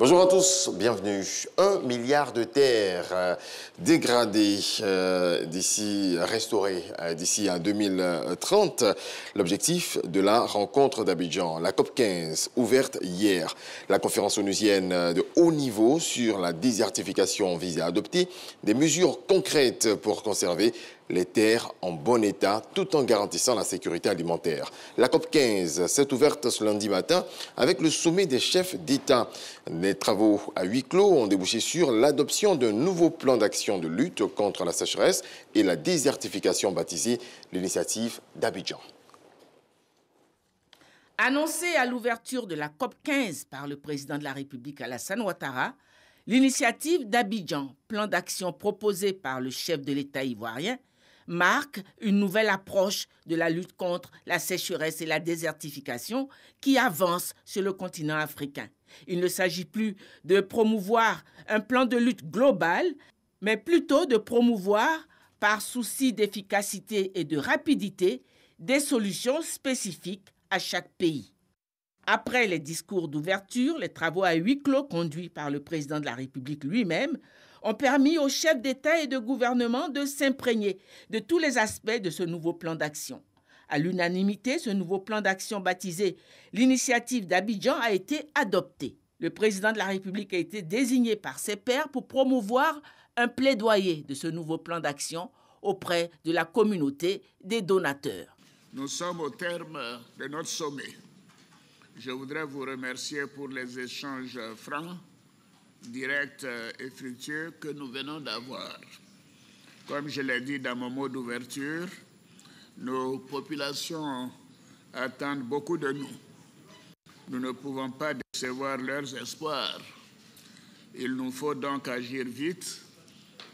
Bonjour à tous, bienvenue. 1 milliard de terres dégradées restaurées d'ici à 2030. L'objectif de la rencontre d'Abidjan, la COP15, ouverte hier. La conférence onusienne de haut niveau sur la désertification vise à adopter des mesures concrètes pour conserver les terres en bon état tout en garantissant la sécurité alimentaire. La COP15 s'est ouverte ce lundi matin avec le sommet des chefs d'État. Les travaux à huis clos ont débouché sur l'adoption d'un nouveau plan d'action de lutte contre la sécheresse et la désertification baptisé l'initiative d'Abidjan. Annoncée à l'ouverture de la COP15 par le président de la République Alassane Ouattara, l'initiative d'Abidjan, plan d'action proposé par le chef de l'État ivoirien, marque une nouvelle approche de la lutte contre la sécheresse et la désertification qui avance sur le continent africain. Il ne s'agit plus de promouvoir un plan de lutte global, mais plutôt de promouvoir, par souci d'efficacité et de rapidité, des solutions spécifiques à chaque pays. Après les discours d'ouverture, les travaux à huis clos conduits par le président de la République lui-même ont permis aux chefs d'État et de gouvernement de s'imprégner de tous les aspects de ce nouveau plan d'action. À l'unanimité, ce nouveau plan d'action baptisé l'initiative d'Abidjan a été adopté. Le président de la République a été désigné par ses pairs pour promouvoir un plaidoyer de ce nouveau plan d'action auprès de la communauté des donateurs. Nous sommes au terme de notre sommet. Je voudrais vous remercier pour les échanges francs, directs et fructueux que nous venons d'avoir. Comme je l'ai dit dans mon mot d'ouverture, nos populations attendent beaucoup de nous. Nous ne pouvons pas décevoir leurs espoirs. Il nous faut donc agir vite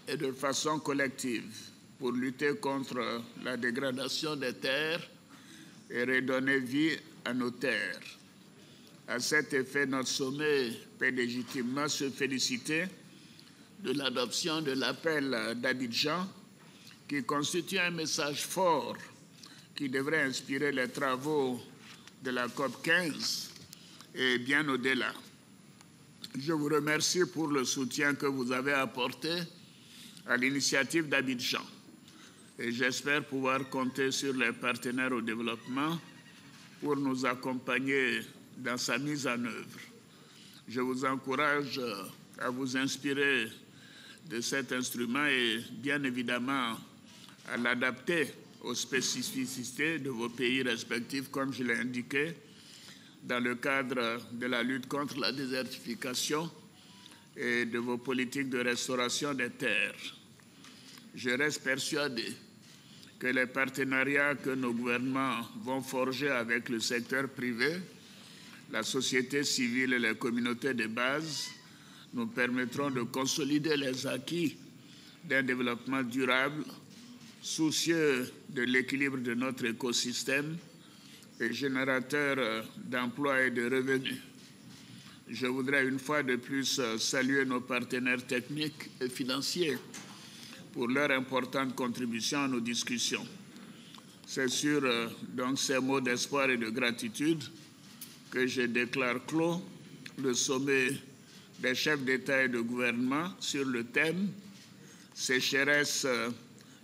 et de façon collective pour lutter contre la dégradation des terres et redonner vie à nos terres. À cet effet, notre sommet peut légitimement se féliciter de l'adoption de l'appel d'Abidjan, qui constitue un message fort qui devrait inspirer les travaux de la COP15 et bien au-delà. Je vous remercie pour le soutien que vous avez apporté à l'initiative d'Abidjan et j'espère pouvoir compter sur les partenaires au développement pour nous accompagner dans sa mise en œuvre. Je vous encourage à vous inspirer de cet instrument et bien évidemment à l'adapter aux spécificités de vos pays respectifs, comme je l'ai indiqué, dans le cadre de la lutte contre la désertification et de vos politiques de restauration des terres. Je reste persuadé que les partenariats que nos gouvernements vont forger avec le secteur privé, la société civile et les communautés de base nous permettront de consolider les acquis d'un développement durable, soucieux de l'équilibre de notre écosystème et générateur d'emplois et de revenus. Je voudrais une fois de plus saluer nos partenaires techniques et financiers pour leur importante contribution à nos discussions. C'est sur donc ces mots d'espoir et de gratitude que je déclare clos le sommet des chefs d'État et de gouvernement sur le thème « Sécheresse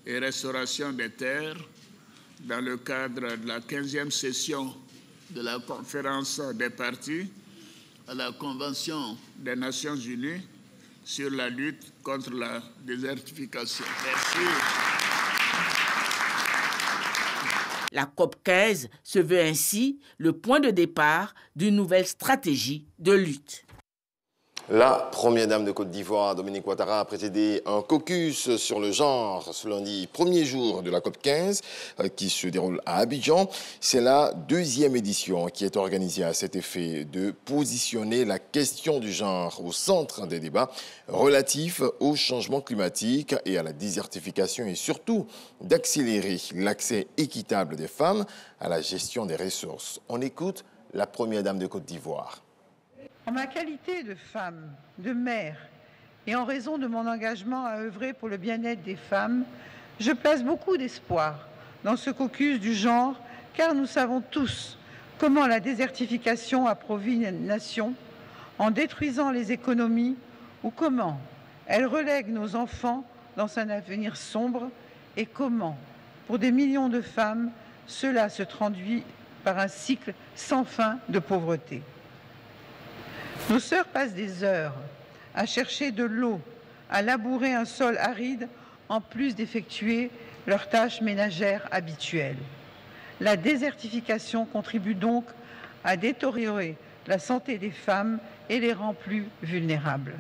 et restauration des terres » dans le cadre de la 15e session de la conférence des parties à la Convention des Nations Unies sur la lutte contre la désertification. Merci. La COP15 se veut ainsi le point de départ d'une nouvelle stratégie de lutte. La première dame de Côte d'Ivoire, Dominique Ouattara, a présidé un caucus sur le genre ce lundi, premier jour de la COP15 qui se déroule à Abidjan. C'est la deuxième édition qui est organisée à cet effet de positionner la question du genre au centre des débats relatifs au changement climatique et à la désertification et surtout d'accélérer l'accès équitable des femmes à la gestion des ressources. On écoute la première dame de Côte d'Ivoire. En ma qualité de femme, de mère, et en raison de mon engagement à œuvrer pour le bien-être des femmes, je place beaucoup d'espoir dans ce caucus du genre, car nous savons tous comment la désertification appauvrit une nation, en détruisant les économies ou comment elle relègue nos enfants dans un avenir sombre et comment, pour des millions de femmes, cela se traduit par un cycle sans fin de pauvreté. Nos sœurs passent des heures à chercher de l'eau, à labourer un sol aride, en plus d'effectuer leurs tâches ménagères habituelles. La désertification contribue donc à détériorer la santé des femmes et les rend plus vulnérables.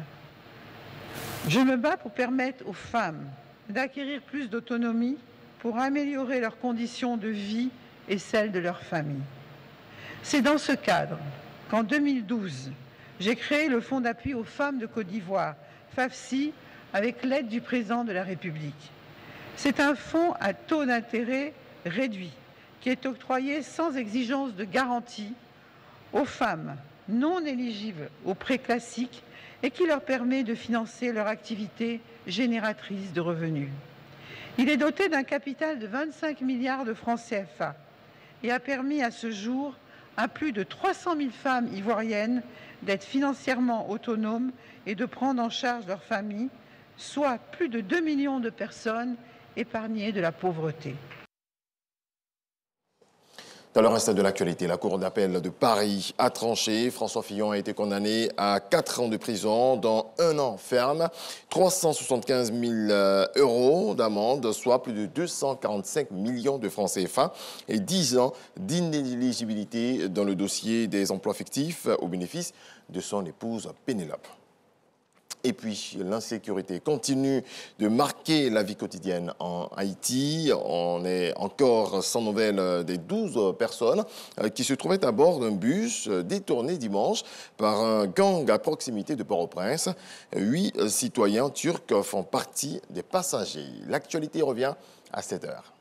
Je me bats pour permettre aux femmes d'acquérir plus d'autonomie, pour améliorer leurs conditions de vie et celles de leur famille. C'est dans ce cadre qu'en 2012, j'ai créé le Fonds d'appui aux femmes de Côte d'Ivoire, FAFSI, avec l'aide du président de la République. C'est un fonds à taux d'intérêt réduit qui est octroyé sans exigence de garantie aux femmes non éligibles aux prêts classiques et qui leur permet de financer leur activité génératrice de revenus. Il est doté d'un capital de 25 milliards de francs CFA et a permis à ce jour à plus de 300 000 femmes ivoiriennes d'être financièrement autonomes et de prendre en charge leur famille, soit plus de 2 millions de personnes épargnées de la pauvreté. Dans le reste de l'actualité, la Cour d'appel de Paris a tranché. François Fillon a été condamné à 4 ans de prison, dont 1 an ferme, 375 000 € d'amende, soit plus de 245 millions de francs CFA, et 10 ans d'inéligibilité dans le dossier des emplois fictifs au bénéfice de son épouse Pénélope. Et puis, l'insécurité continue de marquer la vie quotidienne en Haïti. On est encore sans nouvelles des 12 personnes qui se trouvaient à bord d'un bus détourné dimanche par un gang à proximité de Port-au-Prince. 8 citoyens turcs font partie des passagers. L'actualité revient à 7 heures.